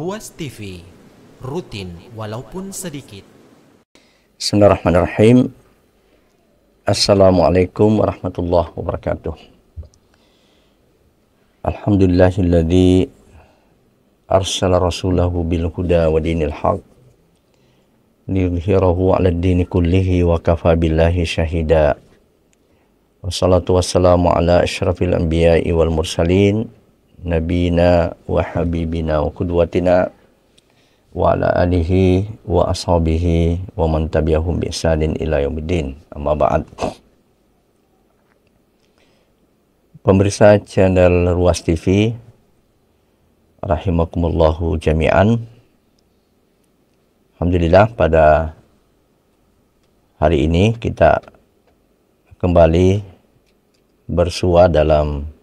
Ruas TV, rutin walaupun sedikit. Bismillahirrahmanirrahim. Assalamualaikum warahmatullahi wabarakatuh. Alhamdulillahilladzi arsala rasulahu bil huda wa dinil haq liyudhhirahu 'alad dini kullihi wa kafa billahi syahida. Wassalatu wassalamu ala asyrafil anbiya'i wal mursalin nabina wa habibina wa qudwatina wa ala alihi wa ashabihi wa man tabi'ahum bi ihsanin ila yaumiddin. Amma ba'd. Pemirsa channel Ruas TV rahimakumullahu jami'an. Alhamdulillah, pada hari ini kita kembali bersua dalam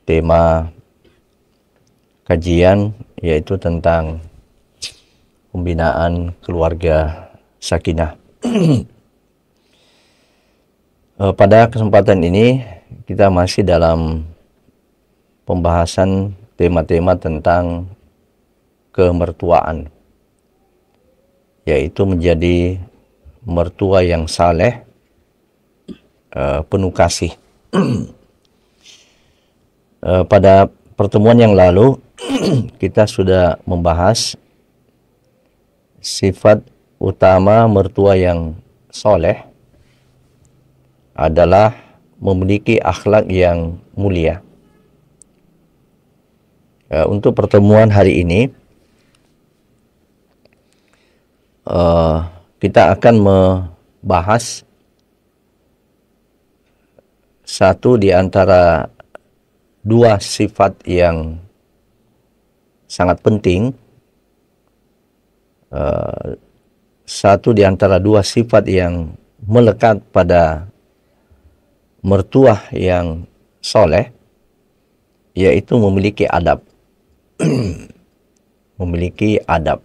tema kajian, yaitu tentang pembinaan keluarga sakinah. Pada kesempatan ini kita masih dalam pembahasan tema-tema tentang kemertuaan, yaitu menjadi mertua yang saleh, penuh kasih. Pada pertemuan yang lalu kita sudah membahas sifat utama mertua yang soleh adalah memiliki akhlak yang mulia. Untuk pertemuan hari ini kita akan membahas satu di antara dua sifat yang sangat penting, satu di antara dua sifat yang melekat pada mertua yang soleh, yaitu memiliki adab. Memiliki adab.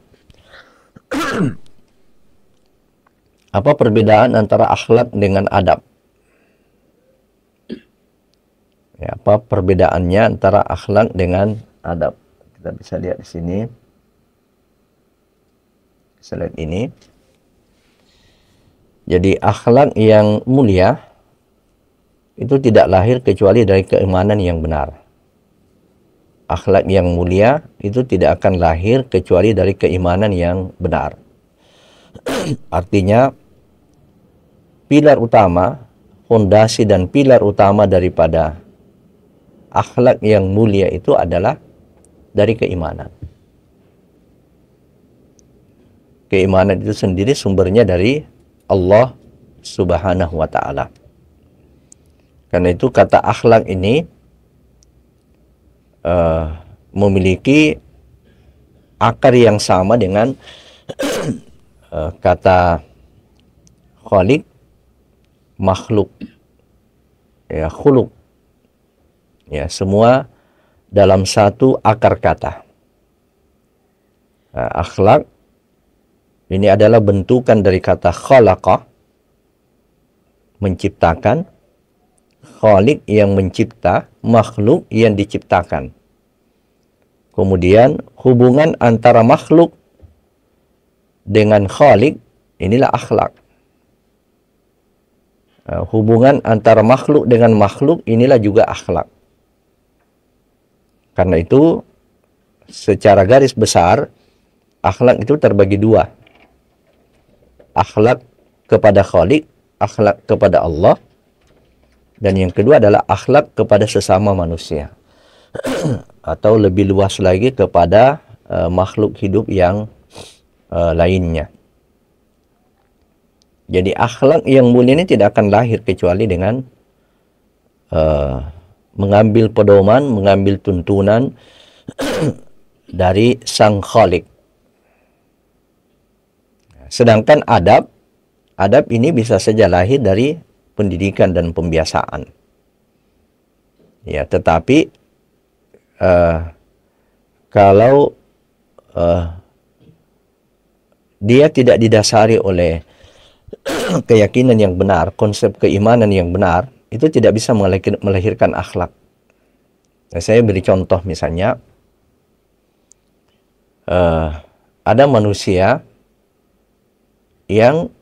Apa perbedaan antara akhlak dengan adab? Ya, apa perbedaannya antara akhlak dengan adab? Kita bisa lihat di sini, slide ini. Jadi akhlak yang mulia itu tidak lahir kecuali dari keimanan yang benar. Akhlak yang mulia itu tidak akan lahir kecuali dari keimanan yang benar. Artinya pilar utama, fondasi dan pilar utama daripada akhlak yang mulia itu adalah dari keimanan. Keimanan itu sendiri sumbernya dari Allah Subhanahu wa ta'ala. Karena itu kata akhlak ini memiliki akar yang sama dengan kata khaliq, makhluk, ya, khuluq. Ya, semua dalam satu akar kata. Nah, akhlak ini adalah bentukan dari kata khalaqa, menciptakan, khaliq yang mencipta, makhluk yang diciptakan. Kemudian hubungan antara makhluk dengan khaliq, inilah akhlak. Hubungan antara makhluk dengan makhluk, inilah juga akhlak. Karena itu secara garis besar akhlak itu terbagi dua. Akhlak kepada khaliq, akhlak kepada Allah, dan yang kedua adalah akhlak kepada sesama manusia. Atau lebih luas lagi kepada makhluk hidup yang lainnya. Jadi akhlak yang mulia ini tidak akan lahir kecuali dengan mengambil pedoman, mengambil tuntunan dari sang khaliq. Sedangkan adab ini bisa saja lahir dari pendidikan dan pembiasaan. Ya, tetapi kalau dia tidak didasari oleh keyakinan yang benar, konsep keimanan yang benar, itu tidak bisa melahirkan akhlak. Nah, saya beri contoh misalnya, ada manusia yang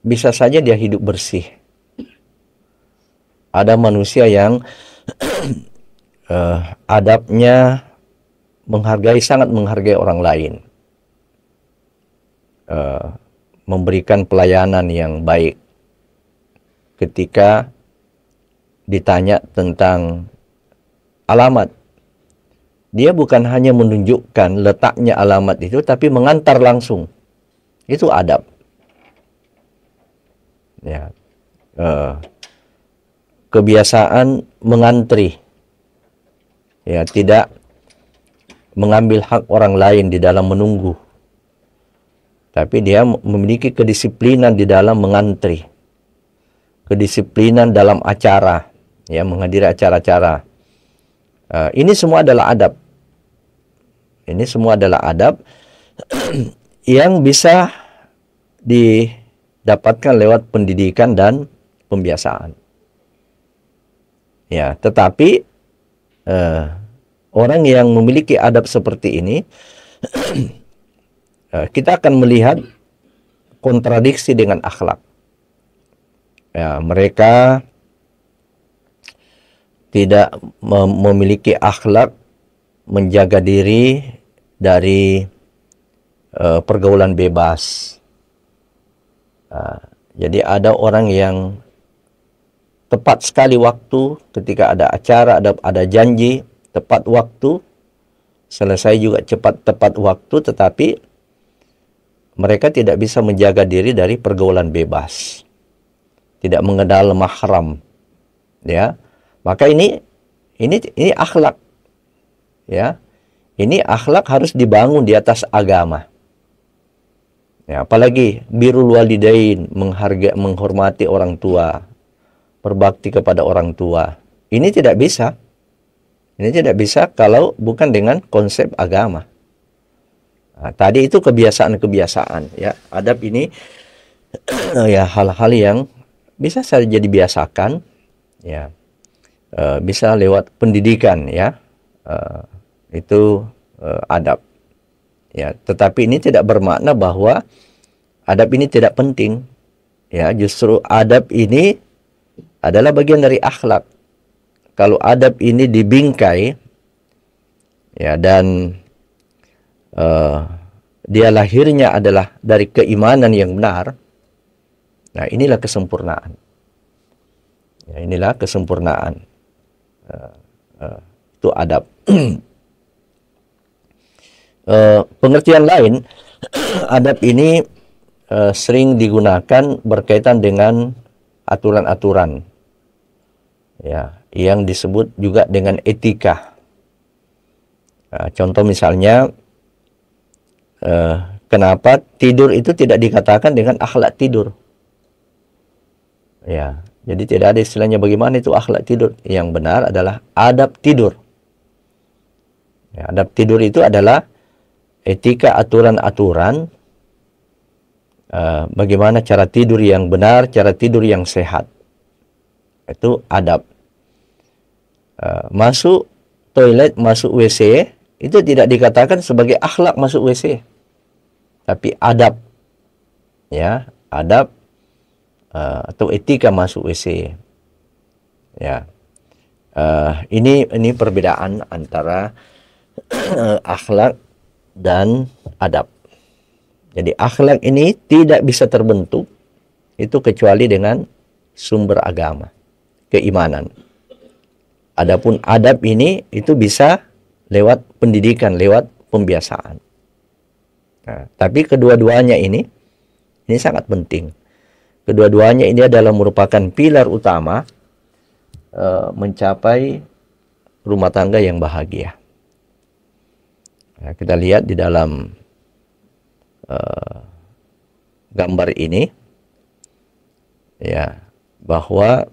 bisa saja dia hidup bersih. Ada manusia yang adabnya sangat menghargai orang lain, memberikan pelayanan yang baik. Ketika ditanya tentang alamat, dia bukan hanya menunjukkan letaknya alamat itu, tapi mengantar langsung. Itu adab. Ya, kebiasaan mengantri, ya, tidak mengambil hak orang lain di dalam menunggu, tapi dia memiliki kedisiplinan di dalam mengantri, kedisiplinan dalam acara, ya, menghadiri acara-acara. Ini semua adalah adab. Ini semua adalah adab yang bisa didapatkan lewat pendidikan dan pembiasaan. Ya, tetapi orang yang memiliki adab seperti ini, kita akan melihat kontradiksi dengan akhlak. Ya, mereka tidak memiliki akhlak menjaga diri dari pergaulan bebas. Jadi ada orang yang tepat sekali waktu ketika ada acara, ada janji, tepat waktu, selesai juga tepat waktu, tetapi mereka tidak bisa menjaga diri dari pergaulan bebas, tidak mengenal mahram, ya. Maka ini akhlak, ya. Ini akhlak harus dibangun di atas agama. Ya, apalagi birrul walidain, menghormati orang tua, berbakti kepada orang tua. Ini tidak bisa. Ini tidak bisa kalau bukan dengan konsep agama. Nah, tadi itu kebiasaan-kebiasaan, ya. Adab ini ya hal-hal yang bisa saja dibiasakan, ya. Bisa lewat pendidikan, ya. Itu adab. Ya, tetapi ini tidak bermakna bahwa adab ini tidak penting. Ya, justru adab ini adalah bagian dari akhlak. Kalau adab ini dibingkai, ya, dan dia lahirnya adalah dari keimanan yang benar, nah inilah kesempurnaan. Ya, inilah kesempurnaan. Itu adab. Pengertian lain, adab ini sering digunakan berkaitan dengan aturan-aturan, ya, yang disebut juga dengan etika. Contoh misalnya, kenapa tidur itu tidak dikatakan dengan akhlak tidur? Ya, jadi tidak ada istilahnya bagaimana itu akhlak tidur. Yang benar adalah adab tidur. Ya, adab tidur itu adalah etika, aturan-aturan, bagaimana cara tidur yang benar, cara tidur yang sehat. Itu adab. Masuk toilet, masuk WC, itu tidak dikatakan sebagai akhlak masuk WC, tapi adab. Ya, adab atau etika masuk WC. Ya. Ini perbedaan antara akhlak dan adab. Jadi akhlak ini tidak bisa terbentuk itu kecuali dengan sumber agama, keimanan. Adapun adab ini itu bisa lewat pendidikan, lewat pembiasaan. Nah, tapi kedua-duanya ini sangat penting. Kedua-duanya ini adalah merupakan pilar utama mencapai rumah tangga yang bahagia. Nah, kita lihat di dalam gambar ini, ya, bahwa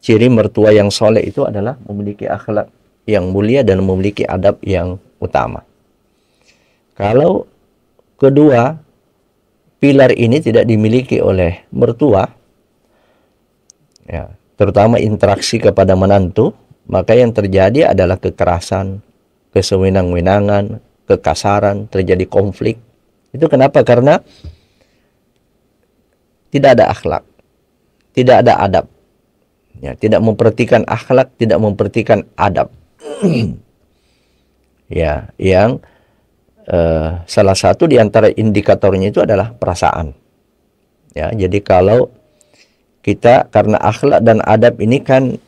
ciri mertua yang soleh itu adalah memiliki akhlak yang mulia dan memiliki adab yang utama. Kalau kedua pilar ini tidak dimiliki oleh mertua, ya, terutama interaksi kepada menantu, maka yang terjadi adalah kekerasan, kesewenang-wenangan, kekasaran, terjadi konflik. Itu kenapa? Karena tidak ada akhlak, tidak ada adab. Ya, tidak memperhatikan akhlak, tidak memperhatikan adab. Ya, yang salah satu di antara indikatornya itu adalah perasaan. Ya, jadi kalau kita karena akhlak dan adab ini kan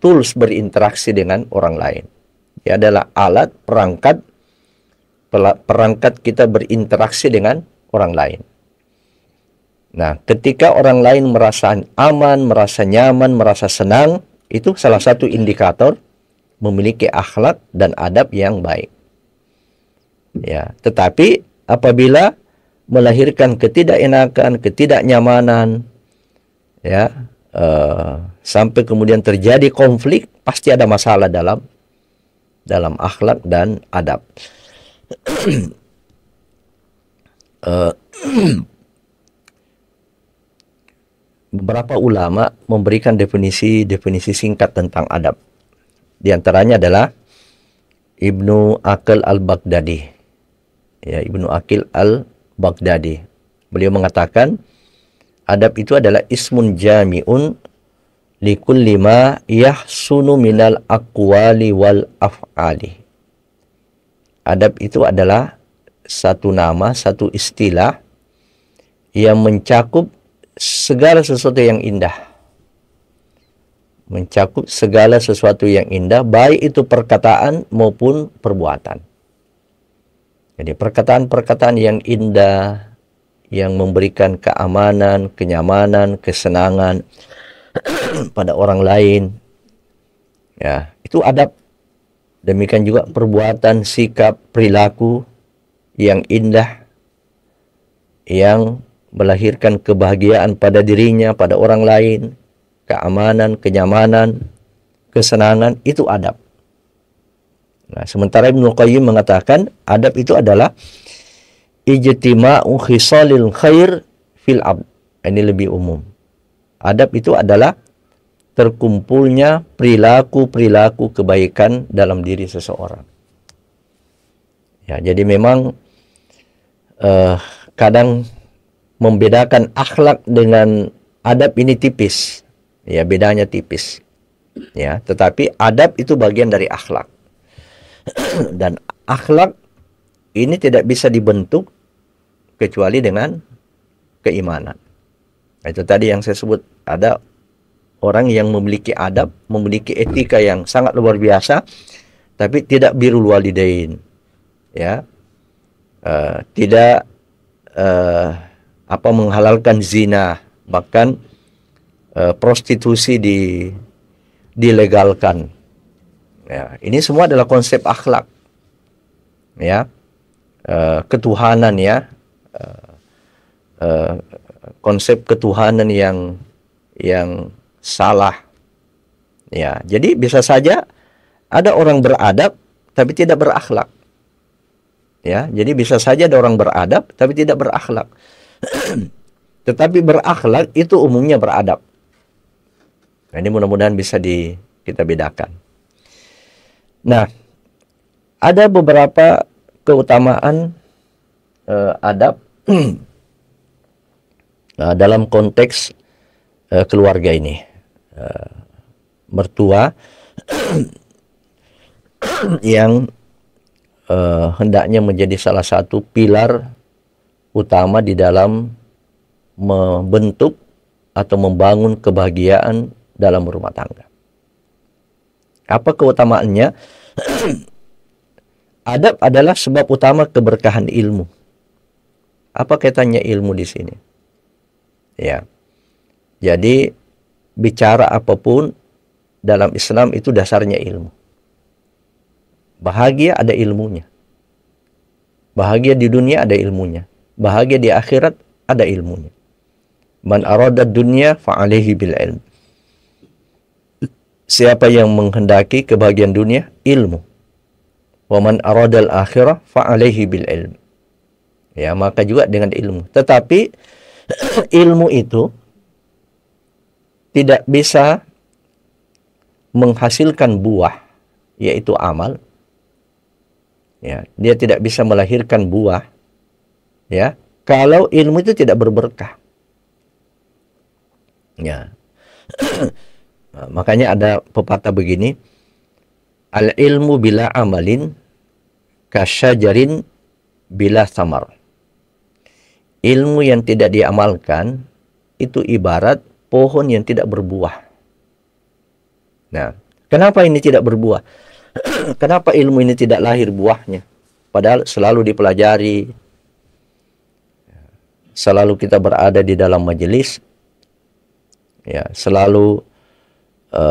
tools berinteraksi dengan orang lain. Dia adalah alat perangkat kita berinteraksi dengan orang lain. Nah, ketika orang lain merasa aman, merasa nyaman, merasa senang, itu salah satu indikator memiliki akhlak dan adab yang baik. Ya, tetapi apabila melahirkan ketidakenakan, ketidaknyamanan, ya, sampai kemudian terjadi konflik, pasti ada masalah dalam akhlak dan adab. Beberapa ulama memberikan definisi singkat tentang adab. Di antaranya adalah Ibnu Aqil al-Baghdadi. Ya, Ibnu Aqil al-Baghdadi. Beliau mengatakan, adab itu adalah ismun jami'un likulli ma yahsunu minal aqwali wal af'ali. Adab itu adalah satu nama, satu istilah yang mencakup segala sesuatu yang indah. Mencakup segala sesuatu yang indah, baik itu perkataan maupun perbuatan. Jadi perkataan-perkataan yang indah, yang memberikan keamanan, kenyamanan, kesenangan pada orang lain, ya, itu adab. Demikian juga perbuatan, sikap, perilaku yang indah, yang melahirkan kebahagiaan pada dirinya, pada orang lain, keamanan, kenyamanan, kesenangan, itu adab. Nah, sementara Ibnu Qayyim mengatakan adab itu adalah ijtima'u khisalil khair fil abd. Ini lebih umum. Adab itu adalah terkumpulnya perilaku-perilaku kebaikan dalam diri seseorang. Ya, jadi memang kadang membedakan akhlak dengan adab ini tipis. Ya, bedanya tipis. Ya, tetapi adab itu bagian dari akhlak. Dan akhlak ini tidak bisa dibentuk kecuali dengan keimanan. Itu tadi yang saya sebut, ada orang yang memiliki adab, memiliki etika yang sangat luar biasa, tapi tidak birrul walidain, ya, tidak menghalalkan zina, bahkan prostitusi dilegalkan. Ya, ini semua adalah konsep akhlak, ya, ketuhanan, ya, konsep ketuhanan yang salah. Ya, jadi bisa saja ada orang beradab tapi tidak berakhlak. Ya, jadi bisa saja ada orang beradab tapi tidak berakhlak. Tetapi berakhlak itu umumnya beradab. Nah, ini mudah-mudahan bisa kita bedakan. Nah, ada beberapa keutamaan adab dalam konteks keluarga ini. Mertua yang hendaknya menjadi salah satu pilar utama di dalam membentuk atau membangun kebahagiaan dalam rumah tangga. Apa keutamaannya? Adab adalah sebab utama keberkahan ilmu. Apa kaitannya ilmu di sini? Ya. Jadi bicara apapun dalam Islam itu dasarnya ilmu. Bahagia ada ilmunya. Bahagia di dunia ada ilmunya. Bahagia di akhirat ada ilmunya. Man arada dunya fa'alaihi bil ilm. Siapa yang menghendaki kebahagiaan dunia, ilmu. Wa man aradal akhirah fa'alaihi bil ilm. Ya, maka juga dengan ilmu. Tetapi ilmu itu tidak bisa menghasilkan buah, yaitu amal, Ya, dia tidak bisa melahirkan buah, ya, kalau ilmu itu tidak berberkah. Ya. Nah, makanya ada pepatah begini, al ilmu bila amalin kasyajarin bila samar. Ilmu yang tidak diamalkan itu ibarat pohon yang tidak berbuah. Nah, kenapa ini tidak berbuah? Kenapa ilmu ini tidak lahir buahnya? Padahal selalu dipelajari, selalu kita berada di dalam majelis, ya, selalu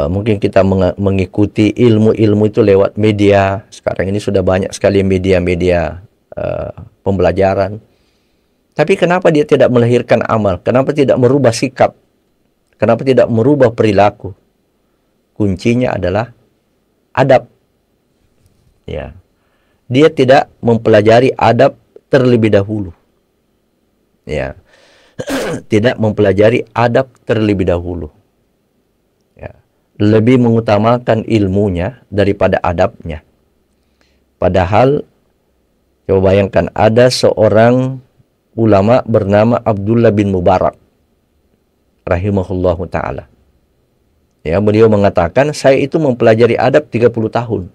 mungkin kita mengikuti ilmu-ilmu itu lewat media. Sekarang ini sudah banyak sekali media-media pembelajaran. Tapi kenapa dia tidak melahirkan amal? Kenapa tidak merubah sikap? Kenapa tidak merubah perilaku? Kuncinya adalah adab. Ya. Dia tidak mempelajari adab terlebih dahulu. Ya. Tidak mempelajari adab terlebih dahulu. Ya. Lebih mengutamakan ilmunya daripada adabnya. Padahal coba bayangkan, ada seorang ulama bernama Abdullah bin Mubarak rahimahullahu ta'ala. Ya, beliau mengatakan, saya itu mempelajari adab 30 tahun.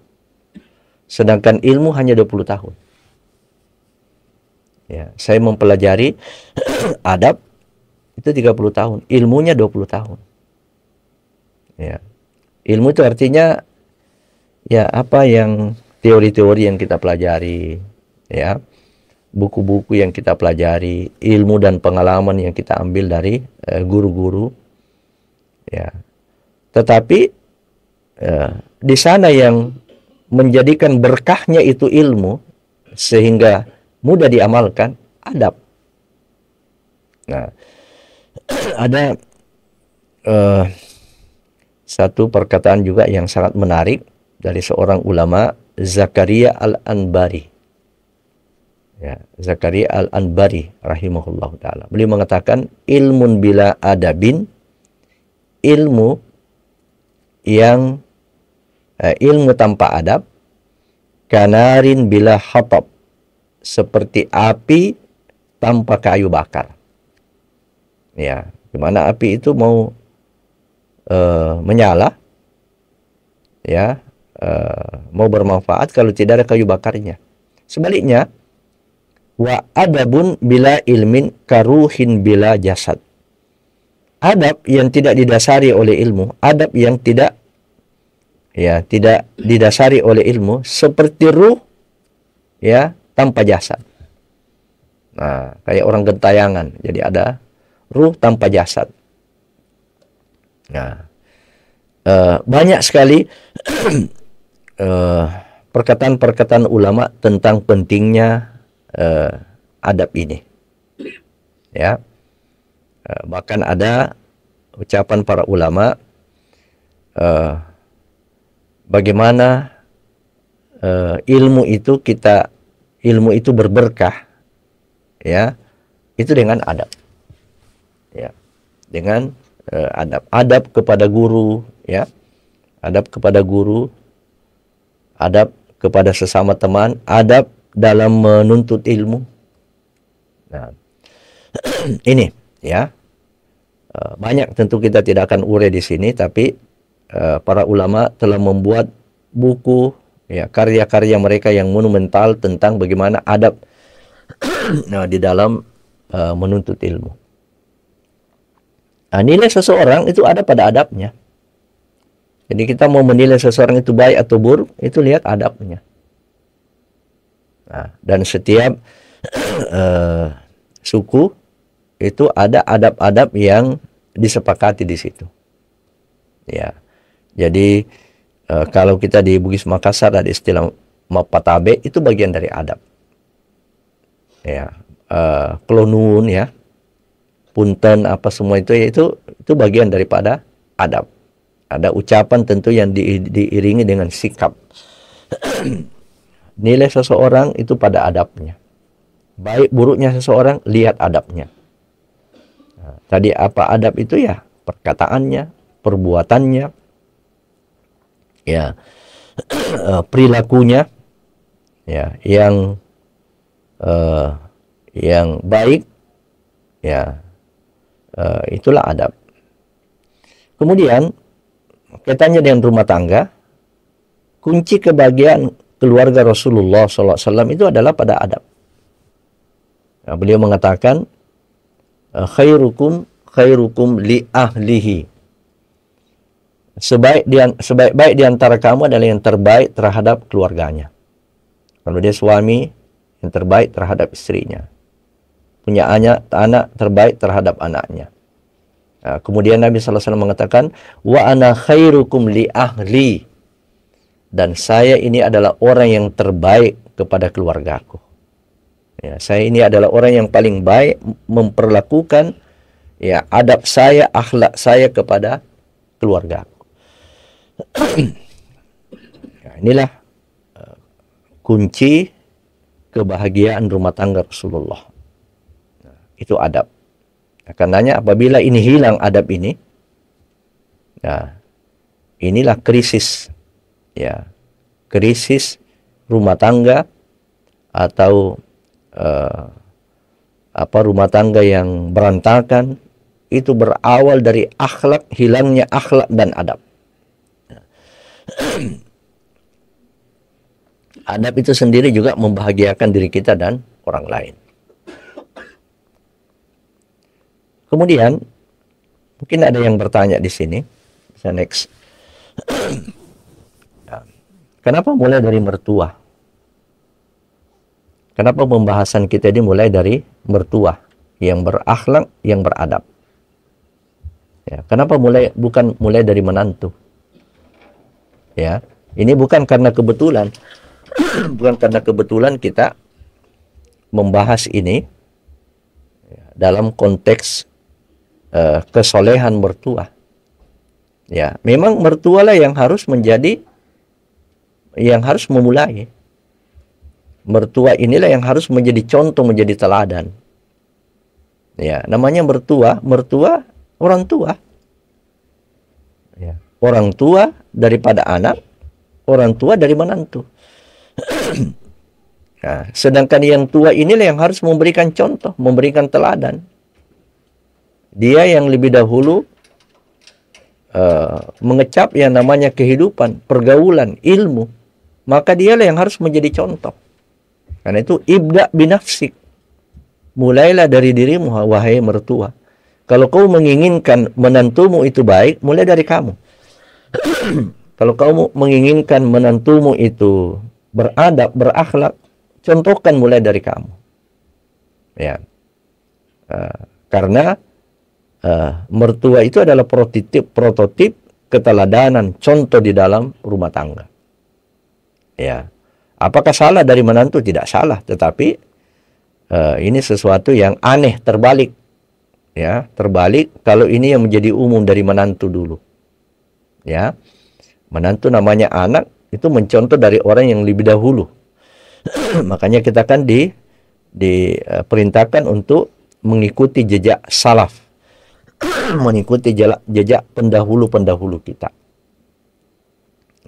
Sedangkan ilmu hanya 20 tahun. Ya, saya mempelajari adab itu 30 tahun. Ilmunya 20 tahun. Ya. Ilmu itu artinya ya apa yang teori-teori yang kita pelajari, ya. Buku-buku yang kita pelajari, ilmu dan pengalaman yang kita ambil dari guru-guru, ya. Tetapi di sana yang menjadikan berkahnya itu ilmu sehingga mudah diamalkan, adab. Nah, ada satu perkataan juga yang sangat menarik dari seorang ulama, Zakaria Al-Anbari. Ya, Zakaria Al-Anbari rahimahullah ta'ala. Beliau mengatakan, ilmun bila adabin, ilmu yang ilmu tanpa adab, kanarin bila hatab, seperti api tanpa kayu bakar. Ya, gimana api itu mau menyala, ya, mau bermanfaat kalau tidak ada kayu bakarnya. Sebaliknya, wa adabun bila ilmin karuhin bila jasad. Adab yang tidak didasari oleh ilmu, adab yang tidak didasari oleh ilmu, seperti ruh, ya, tanpa jasad. Nah, kayak orang gentayangan, jadi ada ruh tanpa jasad. Nah, banyak sekali perkataan-perkataan ulama tentang pentingnya adab ini, ya. Bahkan ada ucapan para ulama bagaimana ilmu itu berberkah, ya, itu dengan adab, ya, dengan adab kepada guru, ya, adab kepada guru, adab kepada sesama teman, adab dalam menuntut ilmu. Nah, ini, ya, banyak tentu kita tidak akan urai di sini, tapi para ulama telah membuat buku, ya, karya-karya mereka yang monumental tentang bagaimana adab nah, di dalam menuntut ilmu. Nah, nilai seseorang itu ada pada adabnya. Jadi kita mau menilai seseorang itu baik atau buruk, itu lihat adabnya. Nah, dan setiap suku itu ada adab-adab yang disepakati di situ. Ya, jadi kalau kita di Bugis Makassar ada istilah mapatabe, itu bagian dari adab. Ya, klonun, ya, punten, apa semua itu bagian daripada adab. Ada ucapan tentu yang diiringi dengan sikap. Nilai seseorang itu pada adabnya. Baik buruknya seseorang, lihat adabnya. Nah, tadi apa adab itu, ya, perkataannya, perbuatannya, ya, perilakunya, ya, yang baik, ya, itulah adab. Kemudian kaitannya dengan rumah tangga, kunci kebahagiaan keluarga Rasulullah SAW itu adalah pada adab. Nah, beliau mengatakan, khairukum li ahlihi. Sebaik-baik di antara kamu adalah yang terbaik terhadap keluarganya. Kalau dia suami, yang terbaik terhadap istrinya. Punya anak terbaik terhadap anaknya. Nah, kemudian Nabi SAW mengatakan, wa ana khairukum li ahli. Dan saya ini adalah orang yang terbaik kepada keluargaku. Ya, saya ini adalah orang yang paling baik memperlakukan, ya, adab saya, akhlak saya kepada keluargaku. Nah, inilah kunci kebahagiaan rumah tangga Rasulullah. Nah, itu adab. Karenanya apabila ini hilang adab ini, nah, inilah krisis, ya, krisis rumah tangga atau rumah tangga yang berantakan. Itu berawal dari akhlak, hilangnya akhlak dan adab. Adab itu sendiri juga membahagiakan diri kita dan orang lain. Kemudian mungkin ada yang bertanya di sini. Bisa next. Kenapa mulai dari mertua? Kenapa pembahasan kita ini mulai dari mertua yang berakhlak, yang beradab? Ya, kenapa bukan mulai dari menantu? Ya, ini bukan karena kebetulan. Bukan karena kebetulan kita membahas ini dalam konteks kesolehan mertua. Ya, memang mertualah yang harus memulai. Mertua inilah yang harus menjadi contoh, menjadi teladan. Ya, namanya mertua orang tua. Ya, orang tua daripada anak, orang tua dari menantu. Nah, sedangkan yang tua inilah yang harus memberikan contoh, memberikan teladan. Dia yang lebih dahulu mengecap yang namanya kehidupan, pergaulan, ilmu. Maka dialah yang harus menjadi contoh. Karena itu ibda binafsik. Mulailah dari dirimu, wahai mertua. Kalau kau menginginkan menantumu itu baik, mulai dari kamu. Kalau kamu menginginkan menantumu itu beradab, berakhlak, contohkan mulai dari kamu. Ya, karena mertua itu adalah prototip keteladanan, contoh di dalam rumah tangga. Ya, apakah salah dari menantu? Tidak salah, tetapi ini sesuatu yang aneh, terbalik. Ya, terbalik kalau ini yang menjadi umum dari menantu dulu. Ya, menantu namanya anak itu mencontoh dari orang yang lebih dahulu. Makanya kita kan diperintahkan untuk mengikuti jejak salaf, mengikuti jejak pendahulu-pendahulu kita.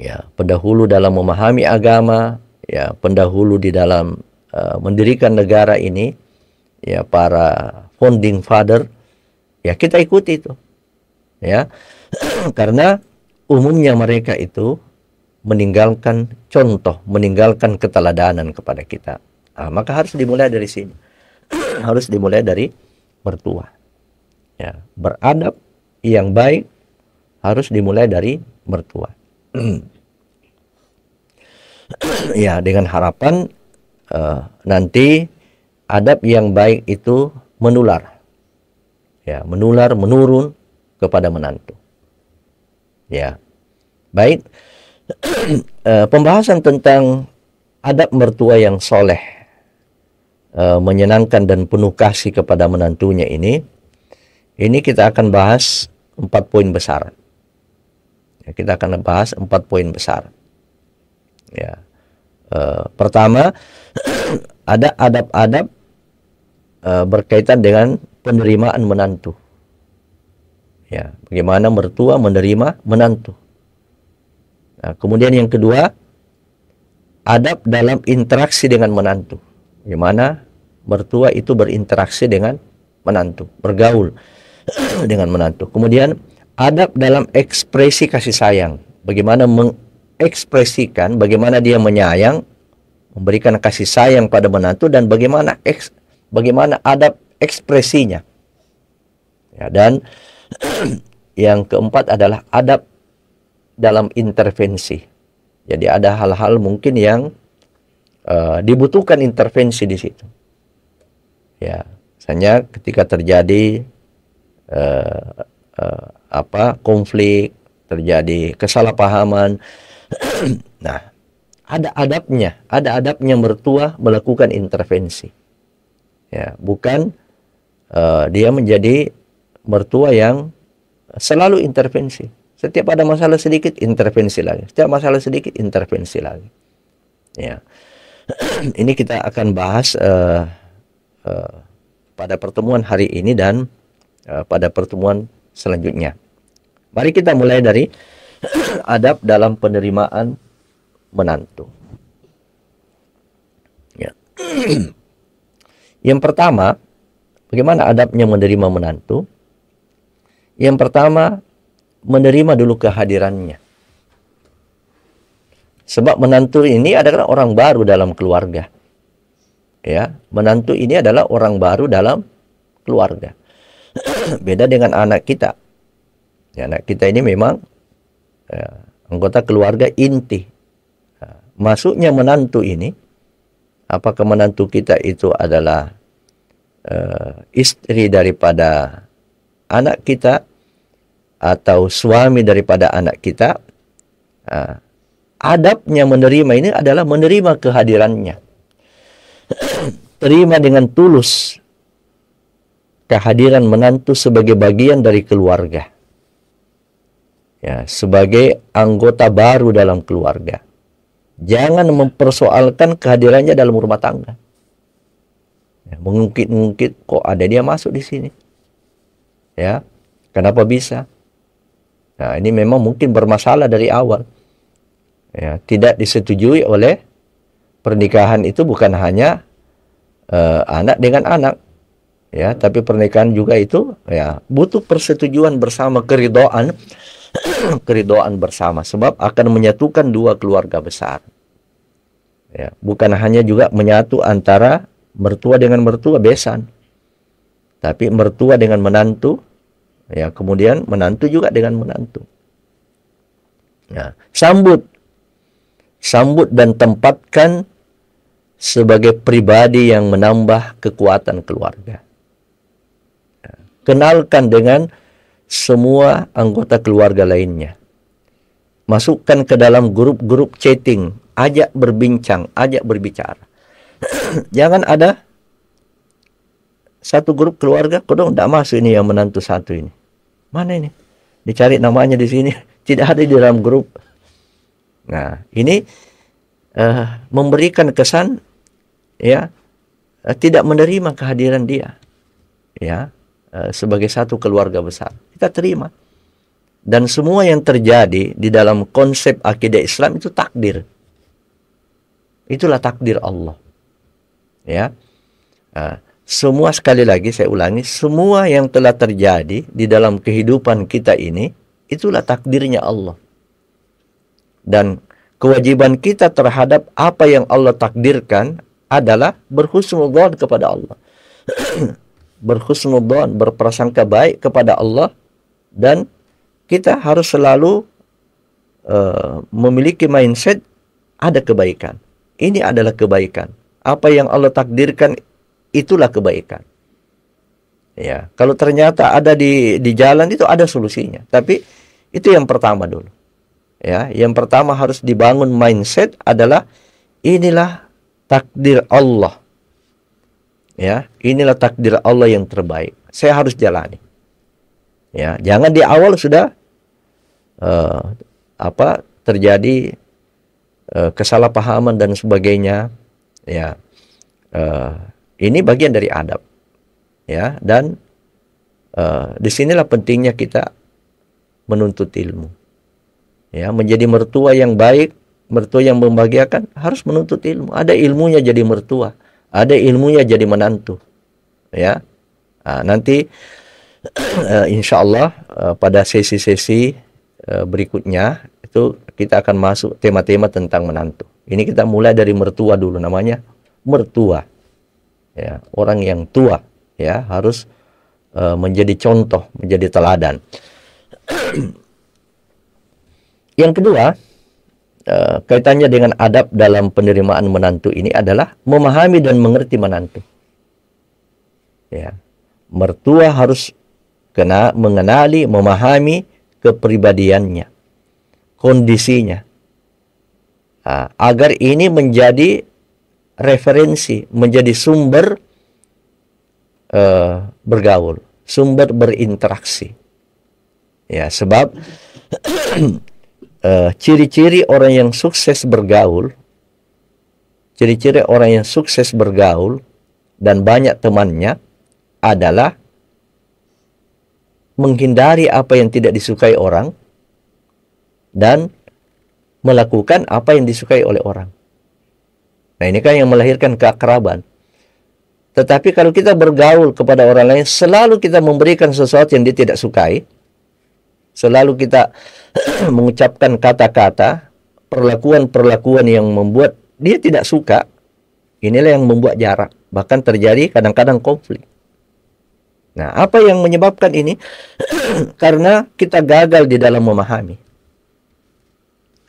Ya, pendahulu dalam memahami agama, ya, pendahulu di dalam mendirikan negara ini, ya, para founding father, ya, kita ikuti itu. Ya, karena umumnya mereka itu meninggalkan contoh, meninggalkan keteladanan kepada kita. Maka harus dimulai dari sini. Harus dimulai dari mertua. Ya, beradab yang baik harus dimulai dari mertua. Ya, dengan harapan nanti adab yang baik itu menular. Ya, menurun kepada menantu. Ya, baik. Pembahasan tentang adab mertua yang soleh, menyenangkan dan penuh kasih kepada menantunya ini kita akan bahas 4 poin besar. Ya, kita akan bahas 4 poin besar. Ya, pertama ada adab-adab berkaitan dengan penerimaan menantu. Ya, bagaimana mertua menerima menantu. Nah, kemudian yang kedua, adab dalam interaksi dengan menantu. Bagaimana mertua itu berinteraksi dengan menantu, bergaul dengan menantu. Kemudian adab dalam ekspresi kasih sayang. Bagaimana mengekspresikan, bagaimana dia menyayang, memberikan kasih sayang pada menantu, dan bagaimana adab ekspresinya. Ya, dan yang keempat adalah adab dalam intervensi. Jadi ada hal-hal mungkin yang dibutuhkan intervensi di situ. Ya, misalnya ketika terjadi konflik, terjadi kesalahpahaman. Nah, ada adabnya mertua melakukan intervensi. Ya, bukan dia menjadi mertua yang selalu intervensi. Setiap ada masalah sedikit, intervensi lagi. Setiap masalah sedikit, intervensi lagi. Ya. Ini kita akan bahas pada pertemuan hari ini dan pada pertemuan selanjutnya. Mari kita mulai dari adab dalam penerimaan menantu. Ya. Yang pertama, bagaimana adabnya menerima menantu? Yang pertama, menerima dulu kehadirannya. Sebab menantu ini adalah orang baru dalam keluarga. Ya, menantu ini adalah orang baru dalam keluarga. Beda dengan anak kita. Ya, anak kita ini memang anggota keluarga inti. Masuknya menantu ini, apakah menantu kita itu adalah istri daripada anak kita atau suami daripada anak kita, adabnya menerima ini adalah menerima kehadirannya. Terima dengan tulus kehadiran menantu sebagai bagian dari keluarga. Ya, sebagai anggota baru dalam keluarga. Jangan mempersoalkan kehadirannya dalam rumah tangga. Ya, mengungkit-ungkit, kok ada dia masuk di sini? Ya, kenapa bisa? Nah, ini memang mungkin bermasalah dari awal. Ya, tidak disetujui oleh pernikahan itu bukan hanya anak dengan anak. Ya, tapi pernikahan juga itu ya butuh persetujuan bersama, keridhaan bersama, sebab akan menyatukan dua keluarga besar. Ya, bukan hanya juga menyatu antara mertua dengan mertua besan, tapi mertua dengan menantu, ya, kemudian menantu juga dengan menantu. Ya, sambut dan tempatkan sebagai pribadi yang menambah kekuatan keluarga. Ya, kenalkan dengan semua anggota keluarga lainnya. Masukkan ke dalam grup-grup chatting, ajak berbincang, ajak berbicara. Jangan ada satu grup keluarga, kok dong tidak masuk ini yang menantu satu ini. Mana ini? Dicari namanya di sini, tidak ada di dalam grup. Nah, ini memberikan kesan ya tidak menerima kehadiran dia. Ya, sebagai satu keluarga besar. Kita terima. Dan semua yang terjadi di dalam konsep akidah Islam itu takdir. Itulah takdir Allah. Ya. Semua, sekali lagi saya ulangi, semua yang telah terjadi di dalam kehidupan kita ini, itulah takdirnya Allah. Dan kewajiban kita terhadap apa yang Allah takdirkan adalah berhusnudzon kepada Allah. Berhusnudzon, berprasangka baik kepada Allah, dan kita harus selalu memiliki mindset ada kebaikan. Ini adalah kebaikan. Apa yang Allah takdirkan itulah kebaikan. Ya, kalau ternyata ada di jalan itu ada solusinya. Tapi itu yang pertama dulu. Ya, yang pertama harus dibangun mindset adalah inilah takdir Allah. Ya, inilah takdir Allah yang terbaik. Saya harus jalani. Ya, jangan di awal sudah terjadi kesalahpahaman dan sebagainya. Ya, ini bagian dari adab. Ya, dan disinilah pentingnya kita menuntut ilmu. Ya, menjadi mertua yang baik mertua yang membahagiakan harus menuntut ilmu. Ada ilmunya jadi mertua, ada ilmunya jadi menantu. Ya, nanti insya Allah pada sesi-sesi berikutnya itu kita akan masuk tema-tema tentang menantu. Ini kita mulai dari mertua dulu, namanya mertua. Ya, orang yang tua ya harus menjadi contoh, menjadi teladan. Yang kedua, kaitannya dengan adab dalam penerimaan menantu ini adalah memahami dan mengerti menantu. Ya, mertua harus mengenali, memahami kepribadiannya, kondisinya, agar ini menjadi referensi, menjadi sumber bergaul, sumber berinteraksi. Ya, sebab ciri-ciri orang yang sukses bergaul, ciri-ciri orang yang sukses bergaul dan banyak temannya adalah menghindari apa yang tidak disukai orang dan melakukan apa yang disukai oleh orang. Nah, ini kan yang melahirkan keakraban. Tetapi kalau kita bergaul kepada orang lain, selalu kita memberikan sesuatu yang dia tidak sukai, selalu kita mengucapkan kata-kata, perlakuan-perlakuan yang membuat dia tidak suka, inilah yang membuat jarak. Bahkan terjadi kadang-kadang konflik. Nah, apa yang menyebabkan ini? Karena kita gagal di dalam memahami.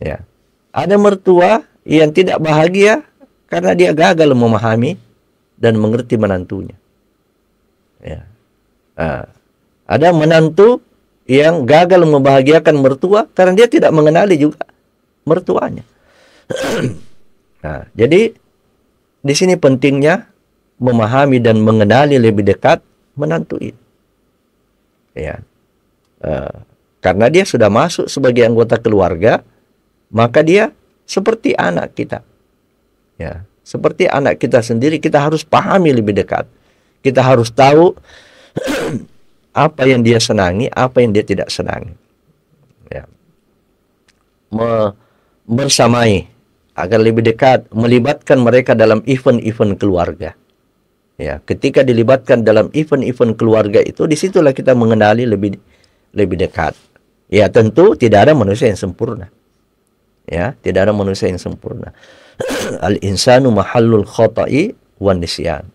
Ya. Ada mertua yang tidak bahagia karena dia gagal memahami dan mengerti menantunya. Ya. Ada menantu yang gagal membahagiakan mertua karena dia tidak mengenali juga mertuanya. Nah, jadi di sini pentingnya memahami dan mengenali lebih dekat menantu itu. Ya. Karena dia sudah masuk sebagai anggota keluarga, maka dia seperti anak kita. Ya, seperti anak kita sendiri, kita harus pahami lebih dekat. Kita harus tahu apa yang dia senangi, apa yang dia tidak senangi. Ya. Bersamai agar lebih dekat, melibatkan mereka dalam event-event keluarga. Ya, ketika dilibatkan dalam event-event keluarga itu, disitulah kita mengenali lebih dekat. Ya, tentu tidak ada manusia yang sempurna. Ya, tidak ada manusia yang sempurna. Al-insanu mahallul khata'i wan nisyan.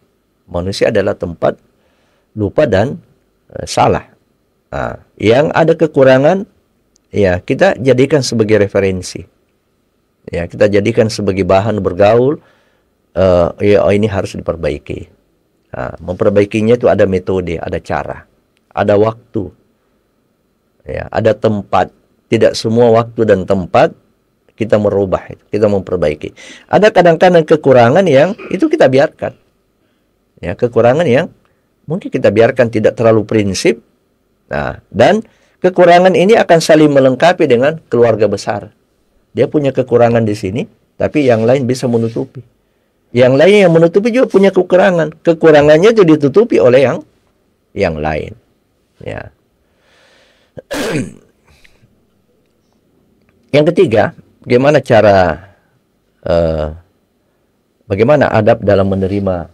Manusia adalah tempat lupa dan salah. Yang ada kekurangan, ya kita jadikan sebagai referensi. Ya, kita jadikan sebagai bahan bergaul. Ini harus diperbaiki. Memperbaikinya itu ada metode, ada cara, ada waktu, ya, ada tempat. Tidak semua waktu dan tempat kita merubah, kita memperbaiki. Ada kadang-kadang kekurangan yang itu kita biarkan, ya, kekurangan yang mungkin kita biarkan tidak terlalu prinsip. Nah, dan kekurangan ini akan saling melengkapi dengan keluarga besar. Dia punya kekurangan di sini, tapi yang lain bisa menutupi. Yang lain yang menutupi juga punya kekurangan. Kekurangannya itu ditutupi oleh yang lain. Ya. Yang ketiga, bagaimana adab dalam menerima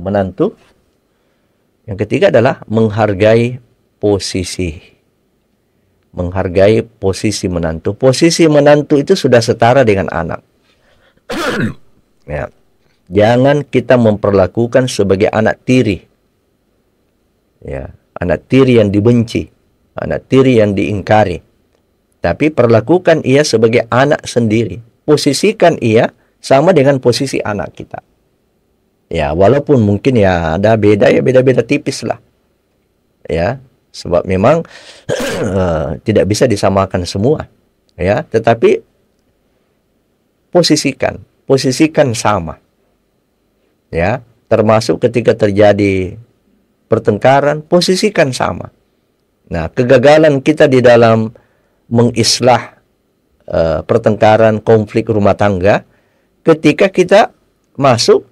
menantu? Yang ketiga adalah menghargai posisi. Menghargai posisi menantu. Posisi menantu itu sudah setara dengan anak. Ya. Jangan kita memperlakukan sebagai anak tiri. Ya, anak tiri yang dibenci, anak tiri yang diingkari. Tapi perlakukan ia sebagai anak sendiri. Posisikan ia sama dengan posisi anak kita. Ya, walaupun mungkin ya ada beda, ya beda-beda tipis lah. Ya, sebab memang tidak bisa disamakan semua. Ya, tetapi posisikan sama. Ya, termasuk ketika terjadi pertengkaran, posisikan sama. Nah, kegagalan kita di dalam mengislah pertengkaran, konflik rumah tangga, ketika kita masuk,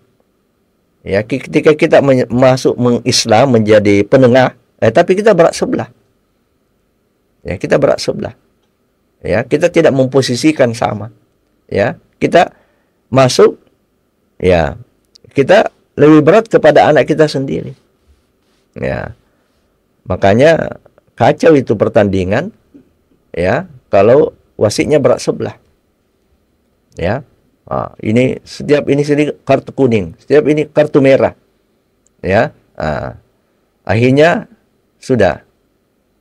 ya, ketika kita masuk mengislah menjadi penengah, tapi kita berat sebelah. Ya, kita berat sebelah. Ya, kita tidak memposisikan sama. Ya, kita masuk, ya, kita lebih berat kepada anak kita sendiri. Ya, makanya kacau itu pertandingan, ya, kalau wasitnya berat sebelah. Ya, ini setiap ini sedikit kartu kuning, setiap ini kartu merah. Ya, akhirnya sudah,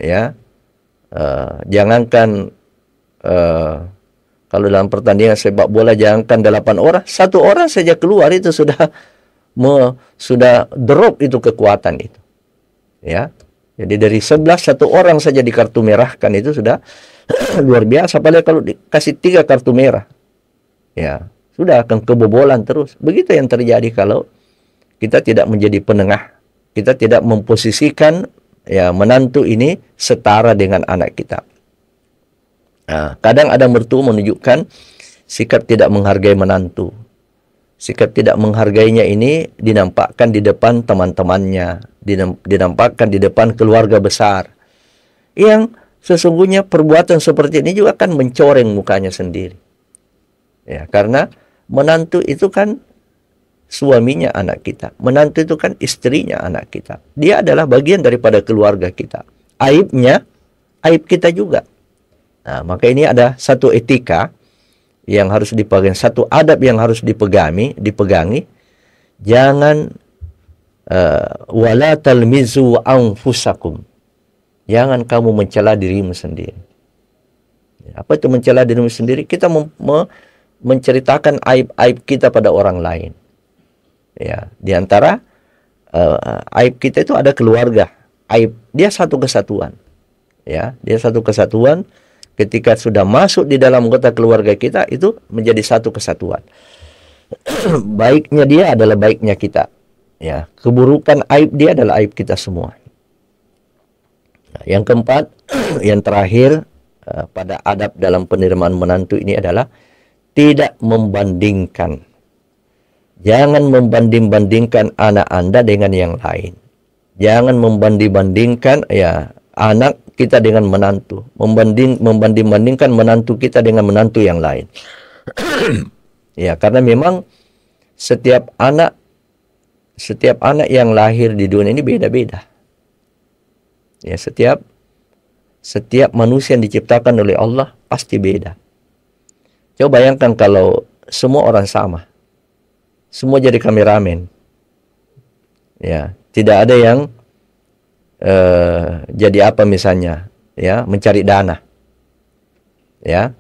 ya, jangankan kalau dalam pertandingan sepak bola jangankan 8 orang, 1 orang saja keluar itu sudah drop itu kekuatan itu. Ya. Jadi dari 11 1 orang saja di kartu merahkan itu sudah luar biasa. Apalagi kalau dikasih 3 kartu merah. Ya, sudah akan kebobolan terus. Begitu yang terjadi kalau kita tidak menjadi penengah. Kita tidak memposisikan, ya, menantu ini setara dengan anak kita. Nah, kadang ada mertua menunjukkan sikap tidak menghargai menantu. Sikap tidak menghargainya ini dinampakkan di depan teman-temannya, dinampakkan di depan keluarga besar. Yang sesungguhnya perbuatan seperti ini juga akan mencoreng mukanya sendiri. Ya, karena menantu itu kan suaminya anak kita. Menantu itu kan istrinya anak kita. Dia adalah bagian daripada keluarga kita. Aibnya, aib kita juga. Nah, maka ini ada satu etika yang harus dipegang, satu adab yang harus dipegangi. Jangan wala talmizu anfusakum. Jangan kamu mencela dirimu sendiri. Apa itu mencela dirimu sendiri? Kita menceritakan aib-aib kita pada orang lain. Ya, di antara aib kita itu ada keluarga. Aib dia satu kesatuan. Ya, dia satu kesatuan. Ketika sudah masuk di dalam anggota keluarga kita, itu menjadi satu kesatuan. Baiknya dia adalah baiknya kita. Ya, keburukan aib dia adalah aib kita semua. Nah, yang keempat, yang terakhir pada adab dalam penerimaan menantu ini adalah tidak membandingkan. Jangan membanding-bandingkan anak Anda dengan yang lain. Jangan membanding-bandingkan, ya, anak kita dengan menantu, membanding-bandingkan menantu kita dengan menantu yang lain. Ya, karena memang setiap anak yang lahir di dunia ini beda-beda. Ya, setiap manusia yang diciptakan oleh Allah pasti beda. Coba bayangkan kalau semua orang sama, semua jadi kameramen. Ya, tidak ada yang jadi apa misalnya, ya, mencari dana. Ya,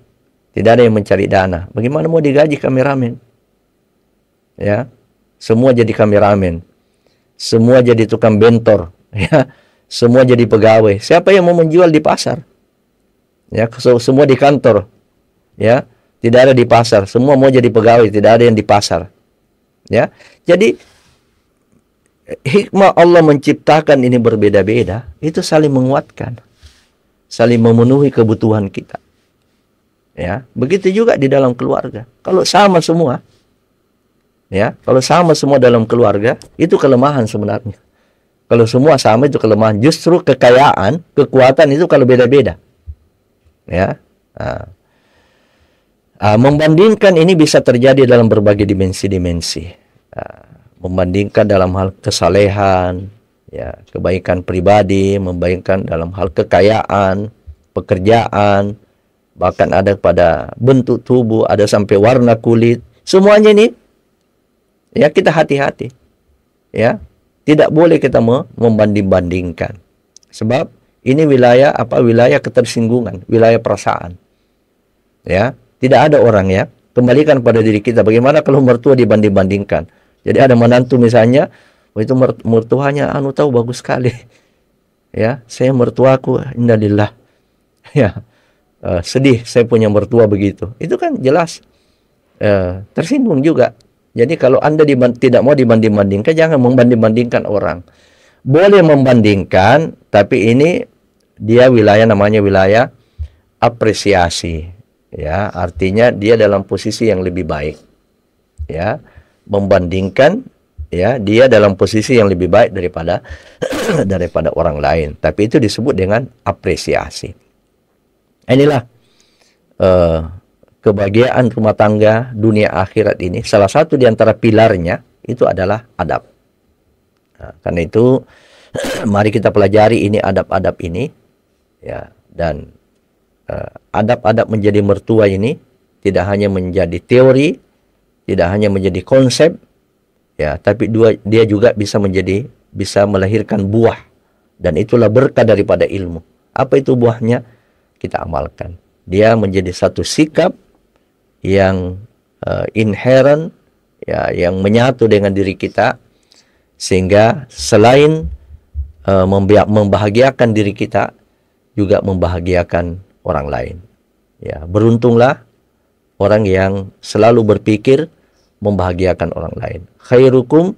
tidak ada yang mencari dana. Bagaimana mau digaji kameramen? Ya, semua jadi kameramen, semua jadi tukang bentor, ya, semua jadi pegawai. Siapa yang mau menjual di pasar? Ya, semua di kantor, ya, tidak ada di pasar. Semua mau jadi pegawai, tidak ada yang di pasar. Ya, jadi hikmah Allah menciptakan ini berbeda-beda, itu saling menguatkan, saling memenuhi kebutuhan kita. Ya, begitu juga di dalam keluarga. Kalau sama semua, ya, kalau sama semua dalam keluarga, itu kelemahan sebenarnya. Kalau semua sama itu kelemahan. Justru kekayaan, kekuatan itu kalau beda-beda. Ya, membandingkan ini bisa terjadi dalam berbagai dimensi-dimensi. Membandingkan dalam hal kesalehan, ya, kebaikan pribadi, membandingkan dalam hal kekayaan, pekerjaan, bahkan ada pada bentuk tubuh, ada sampai warna kulit. Semuanya ini, ya, kita hati-hati. Ya, tidak boleh kita membanding-bandingkan. Sebab ini wilayah wilayah ketersinggungan, wilayah perasaan. Ya, tidak ada orang, ya. Kembalikan pada diri kita. Bagaimana kalau mertua dibanding-bandingkan? Jadi ada menantu misalnya, itu mertuanya tahu bagus sekali. Ya, saya mertuaku innalillah. Ya, sedih saya punya mertua begitu. Itu kan jelas tersinggung juga. Jadi kalau Anda tidak mau dibanding-bandingkan, jangan membanding-bandingkan orang. Boleh membandingkan, tapi ini dia namanya wilayah apresiasi. Ya, artinya dia dalam posisi yang lebih baik. Ya, membandingkan, ya, dia dalam posisi yang lebih baik daripada orang lain. Tapi itu disebut dengan apresiasi. Inilah kebahagiaan rumah tangga dunia akhirat ini, salah satu di antara pilarnya itu adalah adab. Nah, karena itu mari kita pelajari ini adab-adab ini, ya. Dan adab-adab menjadi mertua ini tidak hanya menjadi teori, tidak hanya menjadi konsep, ya, tapi dia juga bisa melahirkan buah, dan itulah berkah daripada ilmu. Apa itu buahnya? Kita amalkan. Dia menjadi satu sikap yang inherent, ya, yang menyatu dengan diri kita, sehingga selain membahagiakan diri kita, juga membahagiakan orang lain. Ya, beruntunglah orang yang selalu berpikir membahagiakan orang lain. Khairukum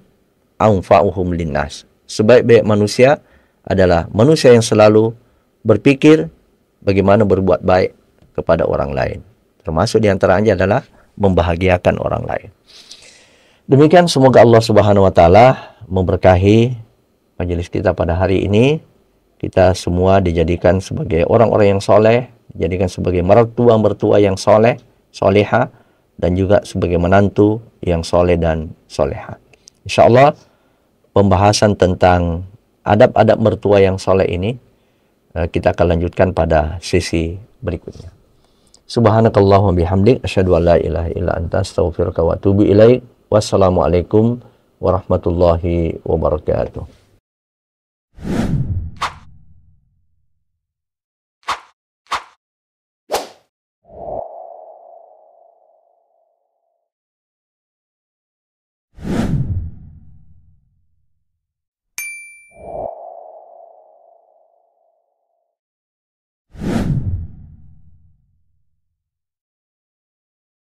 anfa'uhum linnas. Sebaik-baik manusia adalah manusia yang selalu berpikir bagaimana berbuat baik kepada orang lain. Termasuk diantaranya adalah membahagiakan orang lain. Demikian, semoga Allah Subhanahu wa Ta'ala memberkahi majelis kita pada hari ini. Kita semua dijadikan sebagai orang-orang yang soleh, dijadikan sebagai mertua-mertua yang soleh, soleha, dan juga sebagai menantu yang soleh dan soleha. Insya Allah pembahasan tentang adab-adab mertua yang soleh ini kita akan lanjutkan pada sesi berikutnya. Subhanakallahumma bihamdik, asyhadu an la ilaha illa anta, astaghfiruka wa atubu ilaik. Wassalamualaikum warahmatullahi wabarakatuh.